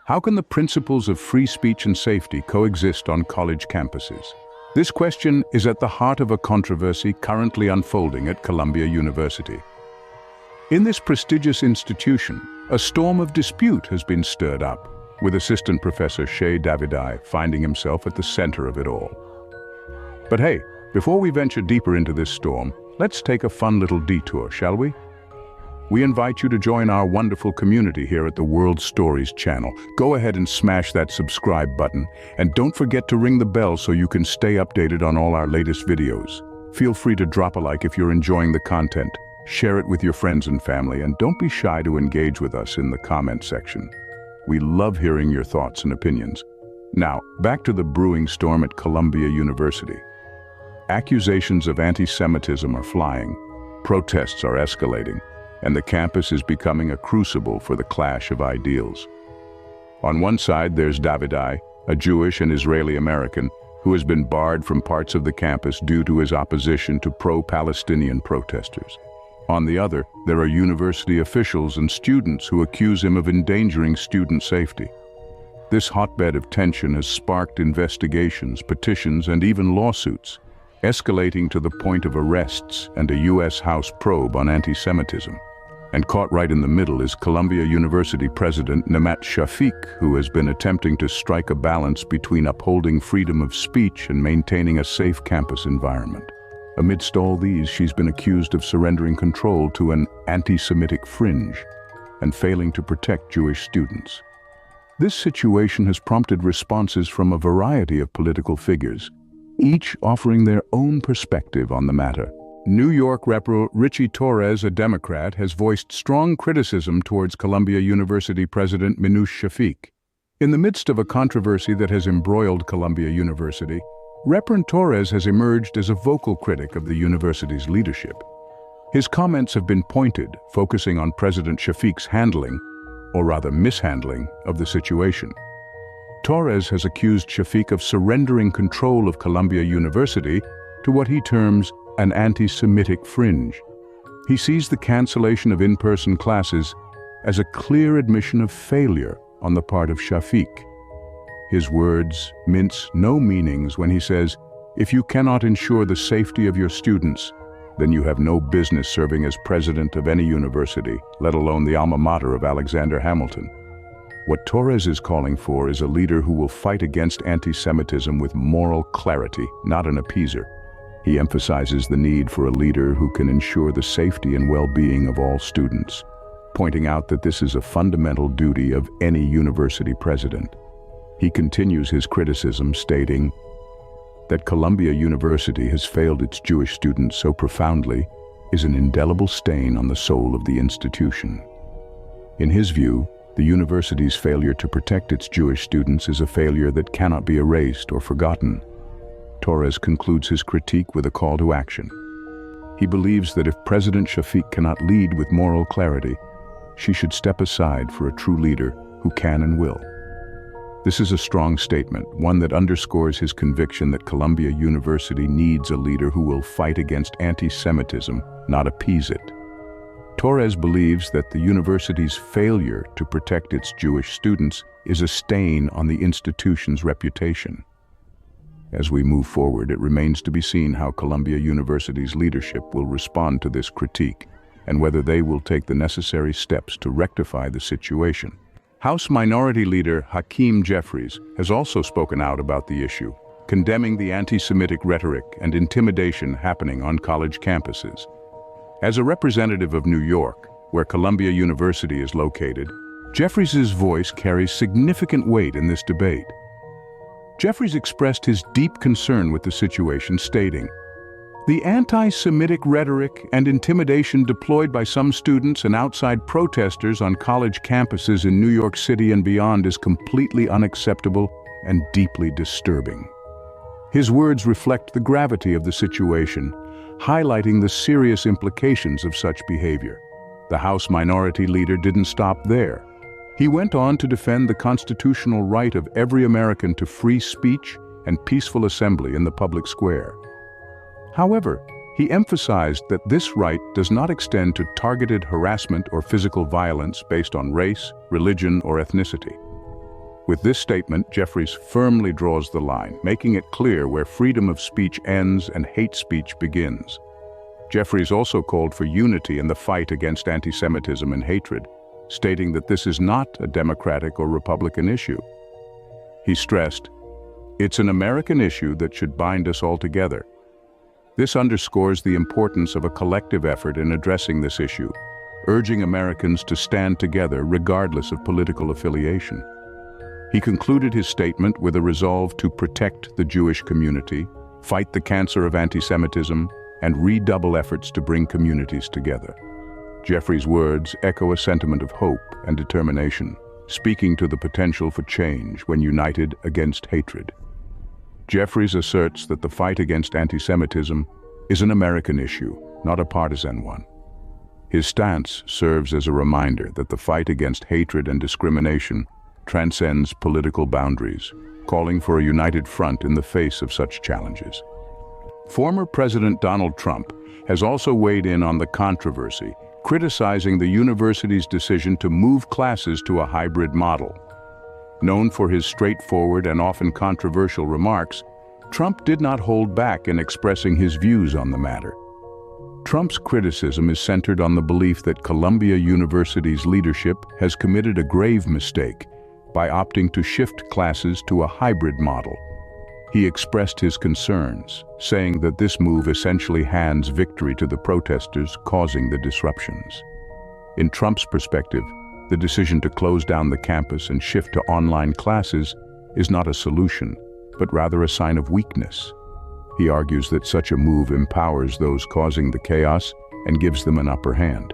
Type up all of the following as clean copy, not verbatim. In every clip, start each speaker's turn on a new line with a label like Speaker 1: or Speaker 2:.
Speaker 1: How can the principles of free speech and safety coexist on college campuses? This question is at the heart of a controversy currently unfolding at Columbia University. In this prestigious institution, a storm of dispute has been stirred up, with Assistant Professor Shai Davidai finding himself at the center of it all. But hey, before we venture deeper into this storm, let's take a fun little detour, shall we? We invite you to join our wonderful community here at the World Stories channel. Go ahead and smash that subscribe button, and don't forget to ring the bell so you can stay updated on all our latest videos. Feel free to drop a like if you're enjoying the content, share it with your friends and family, and don't be shy to engage with us in the comment section. We love hearing your thoughts and opinions. Now, back to the brewing storm at Columbia University. Accusations of anti-Semitism are flying, protests are escalating, and the campus is becoming a crucible for the clash of ideals. On one side, there's Davidai, a Jewish and Israeli American who has been barred from parts of the campus due to his opposition to pro-Palestinian protesters. On the other, there are university officials and students who accuse him of endangering student safety. This hotbed of tension has sparked investigations, petitions, and even lawsuits, escalating to the point of arrests and a U.S. House probe on anti-Semitism. And caught right in the middle is Columbia University President Nemat Shafik, who has been attempting to strike a balance between upholding freedom of speech and maintaining a safe campus environment. Amidst all these, she's been accused of surrendering control to an anti-Semitic fringe and failing to protect Jewish students. This situation has prompted responses from a variety of political figures, each offering their own perspective on the matter. New York Rep. Ritchie Torres, a Democrat, has voiced strong criticism towards Columbia University President Shafik. In the midst of a controversy that has embroiled Columbia University, Rep. Torres has emerged as a vocal critic of the university's leadership. His comments have been pointed, focusing on President Shafik's handling, or rather mishandling, of the situation. Torres has accused Shafik of surrendering control of Columbia University to what he terms an anti-Semitic fringe. He sees the cancellation of in-person classes as a clear admission of failure on the part of Shafik. His words mince no meanings when he says, "If you cannot ensure the safety of your students, then you have no business serving as president of any university, let alone the alma mater of Alexander Hamilton." What Torres is calling for is a leader who will fight against anti-Semitism with moral clarity, not an appeaser. He emphasizes the need for a leader who can ensure the safety and well-being of all students, pointing out that this is a fundamental duty of any university president. He continues his criticism, stating that Columbia University has failed its Jewish students so profoundly is an indelible stain on the soul of the institution. In his view, the university's failure to protect its Jewish students is a failure that cannot be erased or forgotten. Torres concludes his critique with a call to action. He believes that if President Shafik cannot lead with moral clarity, she should step aside for a true leader who can and will. This is a strong statement, one that underscores his conviction that Columbia University needs a leader who will fight against anti-Semitism, not appease it. Torres believes that the university's failure to protect its Jewish students is a stain on the institution's reputation. As we move forward, it remains to be seen how Columbia University's leadership will respond to this critique and whether they will take the necessary steps to rectify the situation. House Minority Leader Hakeem Jeffries has also spoken out about the issue, condemning the anti-Semitic rhetoric and intimidation happening on college campuses. As a representative of New York, where Columbia University is located, Jeffries' voice carries significant weight in this debate. Jeffries expressed his deep concern with the situation, stating, "The anti-Semitic rhetoric and intimidation deployed by some students and outside protesters on college campuses in New York City and beyond is completely unacceptable and deeply disturbing." His words reflect the gravity of the situation, highlighting the serious implications of such behavior. The House Minority Leader didn't stop there. He went on to defend the constitutional right of every American to free speech and peaceful assembly in the public square. However, he emphasized that this right does not extend to targeted harassment or physical violence based on race, religion, or ethnicity. With this statement, Jeffries firmly draws the line, making it clear where freedom of speech ends and hate speech begins. Jeffries also called for unity in the fight against anti-Semitism and hatred, stating that this is not a Democratic or Republican issue. He stressed, "It's an American issue that should bind us all together." This underscores the importance of a collective effort in addressing this issue, urging Americans to stand together regardless of political affiliation. He concluded his statement with a resolve to protect the Jewish community, fight the cancer of anti-Semitism, and redouble efforts to bring communities together. Jeffries' words echo a sentiment of hope and determination, speaking to the potential for change when united against hatred. Jeffries asserts that the fight against anti-Semitism is an American issue, not a partisan one. His stance serves as a reminder that the fight against hatred and discrimination transcends political boundaries, calling for a united front in the face of such challenges. Former President Donald Trump has also weighed in on the controversy, criticizing the university's decision to move classes to a hybrid model. Known for his straightforward and often controversial remarks, Trump did not hold back in expressing his views on the matter. Trump's criticism is centered on the belief that Columbia University's leadership has committed a grave mistake by opting to shift classes to a hybrid model. He expressed his concerns, saying that this move essentially hands victory to the protesters causing the disruptions. In Trump's perspective, the decision to close down the campus and shift to online classes is not a solution, but rather a sign of weakness. He argues that such a move empowers those causing the chaos and gives them an upper hand.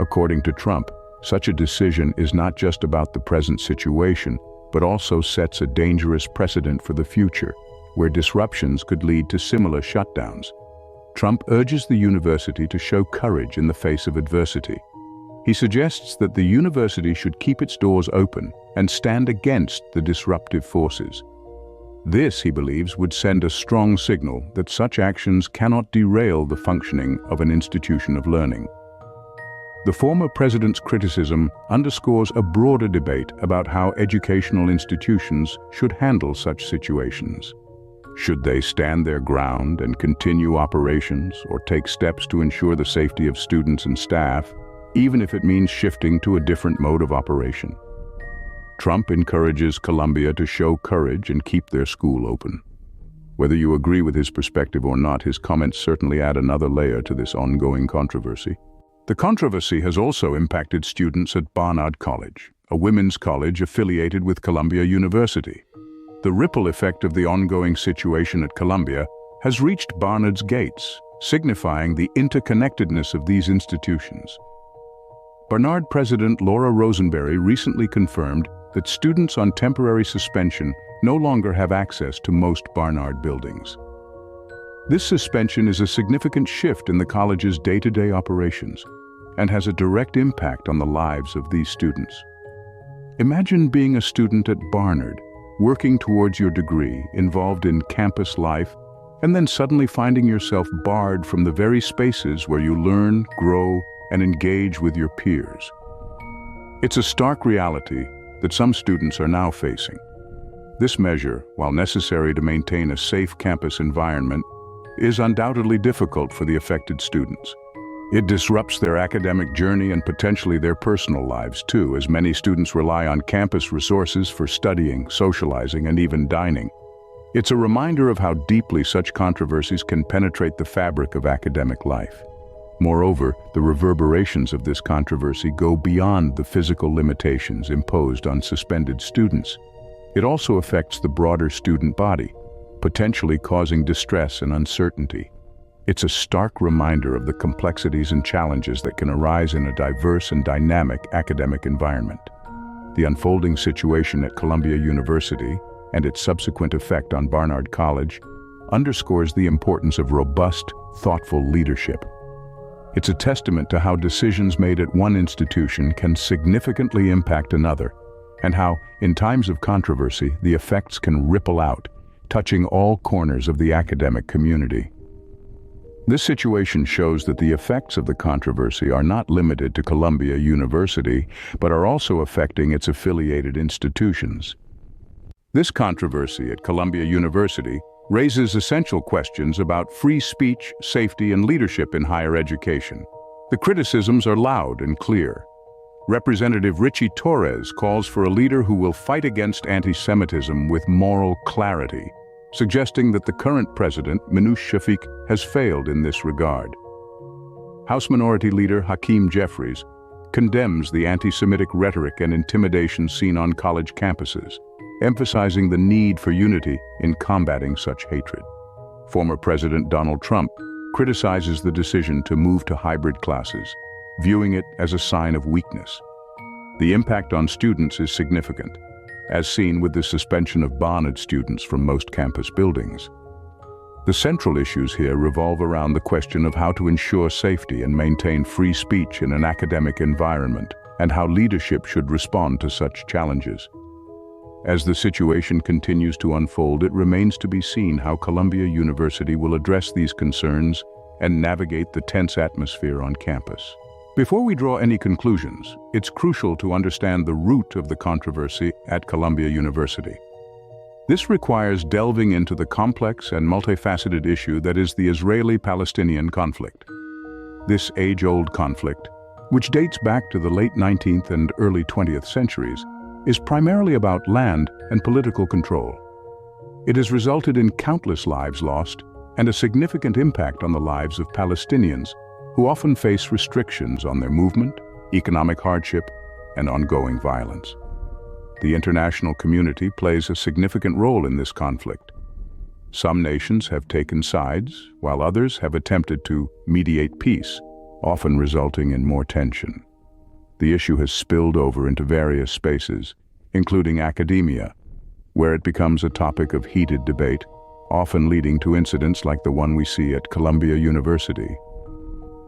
Speaker 1: According to Trump, such a decision is not just about the present situation, but also sets a dangerous precedent for the future, where disruptions could lead to similar shutdowns. Trump urges the university to show courage in the face of adversity. He suggests that the university should keep its doors open and stand against the disruptive forces. This, he believes, would send a strong signal that such actions cannot derail the functioning of an institution of learning. The former president's criticism underscores a broader debate about how educational institutions should handle such situations. Should they stand their ground and continue operations, or take steps to ensure the safety of students and staff, even if it means shifting to a different mode of operation? Trump encourages Columbia to show courage and keep their school open. Whether you agree with his perspective or not, his comments certainly add another layer to this ongoing controversy. The controversy has also impacted students at Barnard College, a women's college affiliated with Columbia University. The ripple effect of the ongoing situation at Columbia has reached Barnard's gates, signifying the interconnectedness of these institutions. Barnard President Laura Rosenberry recently confirmed that students on temporary suspension no longer have access to most Barnard buildings. This suspension is a significant shift in the college's day-to-day operations and has a direct impact on the lives of these students. Imagine being a student at Barnard, working towards your degree, involved in campus life, and then suddenly finding yourself barred from the very spaces where you learn, grow, and engage with your peers. It's a stark reality that some students are now facing. This measure, while necessary to maintain a safe campus environment, is undoubtedly difficult for the affected students. It disrupts their academic journey and potentially their personal lives too, as many students rely on campus resources for studying, socializing, and even dining. It's a reminder of how deeply such controversies can penetrate the fabric of academic life. Moreover, the reverberations of this controversy go beyond the physical limitations imposed on suspended students. It also affects the broader student body, potentially causing distress and uncertainty. It's a stark reminder of the complexities and challenges that can arise in a diverse and dynamic academic environment. The unfolding situation at Columbia University and its subsequent effect on Barnard College underscores the importance of robust, thoughtful leadership. It's a testament to how decisions made at one institution can significantly impact another, and how, in times of controversy, the effects can ripple out, touching all corners of the academic community. This situation shows that the effects of the controversy are not limited to Columbia University, but are also affecting its affiliated institutions. This controversy at Columbia University raises essential questions about free speech, safety, and leadership in higher education. The criticisms are loud and clear. Representative Ritchie Torres calls for a leader who will fight against anti-Semitism with moral clarity, suggesting that the current president, Shafik, has failed in this regard. House Minority Leader Hakeem Jeffries condemns the anti-Semitic rhetoric and intimidation seen on college campuses, emphasizing the need for unity in combating such hatred. Former President Donald Trump criticizes the decision to move to hybrid classes, viewing it as a sign of weakness. The impact on students is significant, as seen with the suspension of bonded students from most campus buildings. The central issues here revolve around the question of how to ensure safety and maintain free speech in an academic environment, and how leadership should respond to such challenges. As the situation continues to unfold, it remains to be seen how Columbia University will address these concerns and navigate the tense atmosphere on campus. Before we draw any conclusions, it's crucial to understand the root of the controversy at Columbia University. This requires delving into the complex and multifaceted issue that is the Israeli-Palestinian conflict. This age-old conflict, which dates back to the late 19th and early 20th centuries, is primarily about land and political control. It has resulted in countless lives lost and a significant impact on the lives of Palestinians, who often face restrictions on their movement, economic hardship, and ongoing violence. The international community plays a significant role in this conflict. Some nations have taken sides, while others have attempted to mediate peace, often resulting in more tension. The issue has spilled over into various spaces, including academia, where it becomes a topic of heated debate, often leading to incidents like the one we see at Columbia University.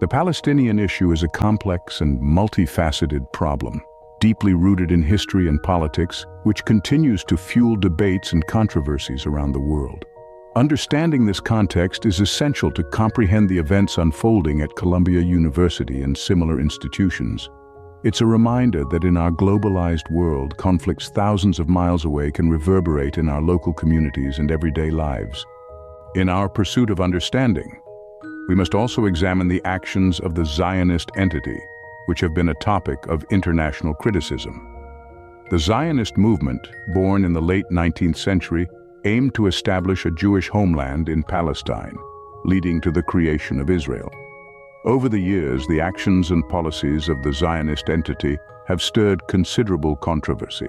Speaker 1: The Palestinian issue is a complex and multifaceted problem, deeply rooted in history and politics, which continues to fuel debates and controversies around the world. Understanding this context is essential to comprehend the events unfolding at Columbia University and similar institutions. It's a reminder that in our globalized world, conflicts thousands of miles away can reverberate in our local communities and everyday lives. In our pursuit of understanding, we must also examine the actions of the Zionist entity, which have been a topic of international criticism. The Zionist movement, born in the late 19th century, aimed to establish a Jewish homeland in Palestine, leading to the creation of Israel. Over the years, the actions and policies of the Zionist entity have stirred considerable controversy.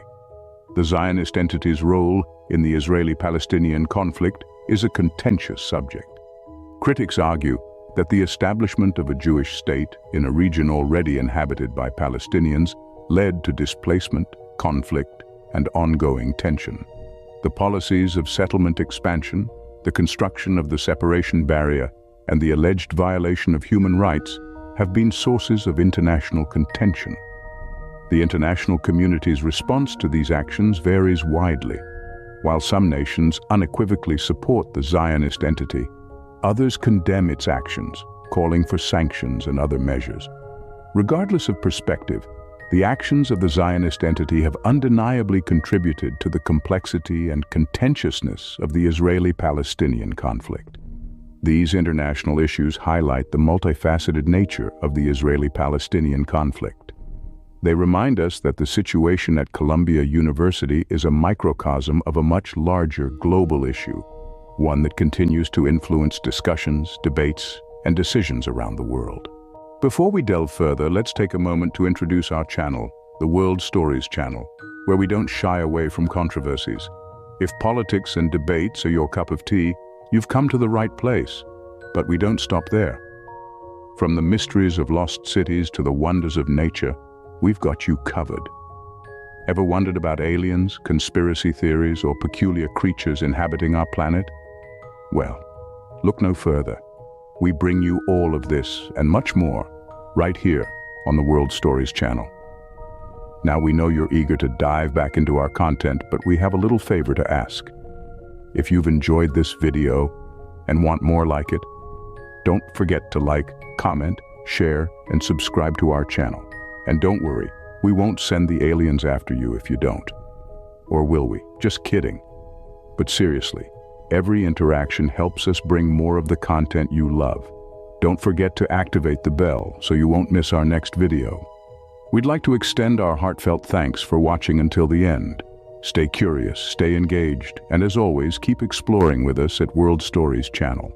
Speaker 1: The Zionist entity's role in the Israeli-Palestinian conflict is a contentious subject. Critics argue that the establishment of a Jewish state in a region already inhabited by Palestinians led to displacement, conflict, and ongoing tension. The policies of settlement expansion, the construction of the separation barrier, and the alleged violation of human rights have been sources of international contention. The international community's response to these actions varies widely. While some nations unequivocally support the Zionist entity, others condemn its actions, calling for sanctions and other measures. Regardless of perspective, the actions of the Zionist entity have undeniably contributed to the complexity and contentiousness of the Israeli-Palestinian conflict. These international issues highlight the multifaceted nature of the Israeli-Palestinian conflict. They remind us that the situation at Columbia University is a microcosm of a much larger global issue, one that continues to influence discussions, debates, and decisions around the world. Before we delve further, let's take a moment to introduce our channel, the World Stories channel, where we don't shy away from controversies. If politics and debates are your cup of tea, you've come to the right place. But we don't stop there. From the mysteries of lost cities to the wonders of nature, we've got you covered. Ever wondered about aliens, conspiracy theories, or peculiar creatures inhabiting our planet? Well, look no further. We bring you all of this and much more right here on the World Stories channel. Now we know you're eager to dive back into our content, but we have a little favor to ask. If you've enjoyed this video and want more like it, Don't forget to like, comment, share, and subscribe to our channel. And don't worry, we won't send the aliens after you if you don't. Or will we? Just kidding. But seriously, every interaction helps us bring more of the content you love. Don't forget to activate the bell so you won't miss our next video. We'd like to extend our heartfelt thanks for watching until the end. Stay curious, stay engaged, and as always, keep exploring with us at World Stories channel.